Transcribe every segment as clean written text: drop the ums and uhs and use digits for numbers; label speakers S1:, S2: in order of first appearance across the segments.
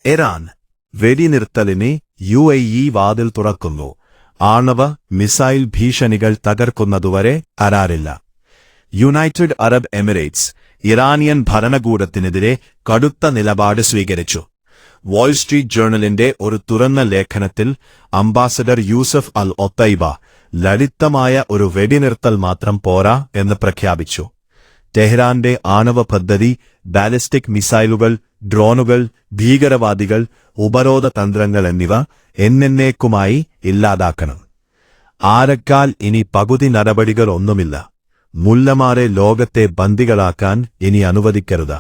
S1: Iran വെടിനിർത്തലിന് UAE വാതിൽ തുറക്കുന്നു. ആണവ മിസൈൽ ഭീഷണികൾ തകർക്കുന്നതുവരെ കരാറില്ല. യുണൈറ്റഡ് അറബ് എമിറേറ്റ്സ് ഇറാനിയൻ ഭരണകൂടത്തിനെതിരെ കടുത്ത നിലപാട് സ്വീകരിച്ചു. വാൾ സ്ട്രീറ്റ് ജേർണലിന്റെ ഒരു തുറന്ന ലേഖനത്തിൽ അംബാസഡർ യൂസഫ് അൽ ഒത്തൈബ ലളിതമായ ഒരു വെടിനിർത്തൽ മാത്രം പോരാ എന്ന് പ്രഖ്യാപിച്ചു. ടെഹ്റാന്റെ ആണവ പദ്ധതി, ബാലിസ്റ്റിക് മിസൈലുകൾ, ഡ്രോണുകൾ, ഭീകരവാദികൾ, ഉപരോധ തന്ത്രങ്ങൾ എന്നിവ എന്നേക്കുമായി ഇല്ലാതാക്കണം. ആരെക്കാൾ ഇനി പകുതി നടപടികളൊന്നുമില്ല. മുല്ലമാരെ ലോകത്തെ ബന്ദികളാക്കാൻ ഇനി അനുവദിക്കരുത്.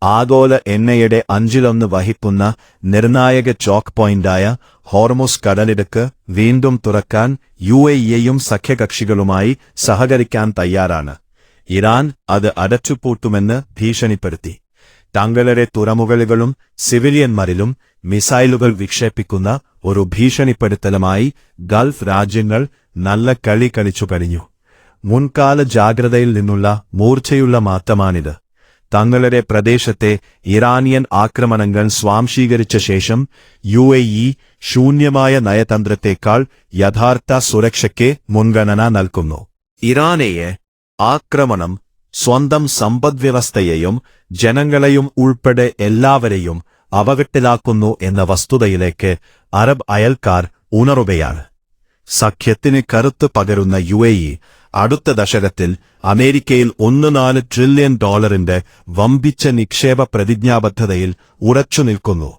S1: ആഗോള എണ്ണയുടെ 1/5 വഹിക്കുന്ന നിർണായക ചോക്ക് പോയിന്റായ ഹോർമുസ് കടലിടുക്ക് വീണ്ടും തുറക്കാൻ UAEയും സഖ്യകക്ഷികളുമായി സഹകരിക്കാൻ തയ്യാറാണ്. ഇറാൻ അത് അടച്ചുപൂട്ടുമെന്ന് ഭീഷണിപ്പെടുത്തി. തങ്ങളുടെ തുറമുഖങ്ങളിലും സിവിലിയന്മാരിലും മിസൈലുകൾ വിക്ഷേപിക്കുന്ന ഒരു ഭീഷണിപ്പെടുത്തലുമായി ഗൾഫ് രാജ്യങ്ങൾ നല്ല കളി കളിച്ചു കഴിഞ്ഞു. മുൻകാല ജാഗ്രതയിൽ നിന്നുള്ള മൂർച്ചയുള്ള മാറ്റമാണിത്. തങ്ങളുടെ പ്രദേശത്തെ ഇറാനിയൻ ആക്രമണങ്ങൾ സ്വാംശീകരിച്ച ശേഷം UAE ശൂന്യമായ നയതന്ത്രത്തേക്കാൾ യഥാർത്ഥ സുരക്ഷയ്ക്ക് മുൻഗണന നൽകുന്നു. ഇറാനെയെ ആക്രമണം സ്വന്തം സമ്പദ്വ്യവസ്ഥയെയും ജനങ്ങളെയും ഉൾപ്പെടെ എല്ലാവരെയും അപകടത്തിലാക്കുന്നു എന്ന വസ്തുതയിലേക്ക് അറബ് അയൽക്കാർ ഉണരുകയാണ്. സഖ്യത്തിന് കരുത്ത് പകരുന്ന UAE അടുത്ത ദശകത്തിൽ അമേരിക്കയിൽ $1.4 ട്രില്യൺ വമ്പിച്ച നിക്ഷേപ പ്രതിജ്ഞാബദ്ധതയിൽ ഉറച്ചുനിൽക്കുന്നു.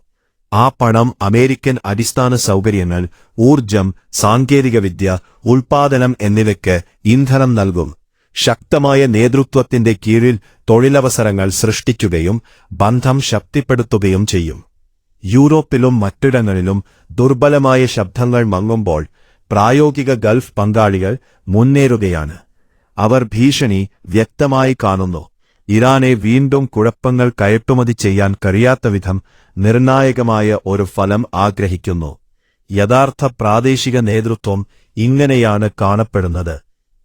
S1: ആ പണം അമേരിക്കൻ അടിസ്ഥാന സൗകര്യങ്ങൾ, ഊർജം, സാങ്കേതികവിദ്യ, ഉൽപ്പാദനം എന്നിവയ്ക്ക് ഇന്ധനം നൽകും. ശക്തമായ നേതൃത്വത്തിന്റെ കീഴിൽ തൊഴിലവസരങ്ങൾ സൃഷ്ടിക്കുകയും ബന്ധം ശക്തിപ്പെടുത്തുകയും ചെയ്യും. യൂറോപ്പിലും മറ്റിടങ്ങളിലും ദുർബലമായ ശബ്ദങ്ങൾ മങ്ങുമ്പോൾ പ്രായോഗിക ഗൾഫ് പങ്കാളികൾ മുന്നേറുകയാണ്. അവർ ഭീഷണി വ്യക്തമായി കാണുന്നു. ഇറാനെ വീണ്ടും കുഴപ്പങ്ങൾ കയറ്റുമതി ചെയ്യാൻ കഴിയാത്ത വിധം നിർണായകമായ ഒരു ഫലം ആഗ്രഹിക്കുന്നു. യഥാർത്ഥ പ്രാദേശിക നേതൃത്വം ഇങ്ങനെയാണ് കാണപ്പെടുന്നത്.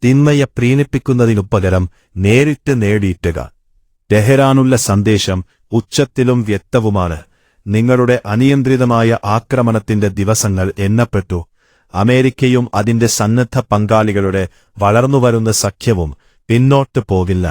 S1: തിന്മയെ പ്രീണിപ്പിക്കുന്നതിനുപകരം നേരിട്ട് നേടിയിട്ടുക. ടെഹ്റാനുള്ള സന്ദേശം ഉച്ചത്തിലും വ്യക്തവുമാണ്. നിങ്ങളുടെ അനിയന്ത്രിതമായ ആക്രമണത്തിന്റെ ദിവസങ്ങൾ എണ്ണപ്പെട്ടു. അമേരിക്കയും അതിന്റെ സന്നദ്ധ പങ്കാളികളുടെ വളർന്നുവരുന്ന സഖ്യവും പിന്നോട്ട് പോകില്ല.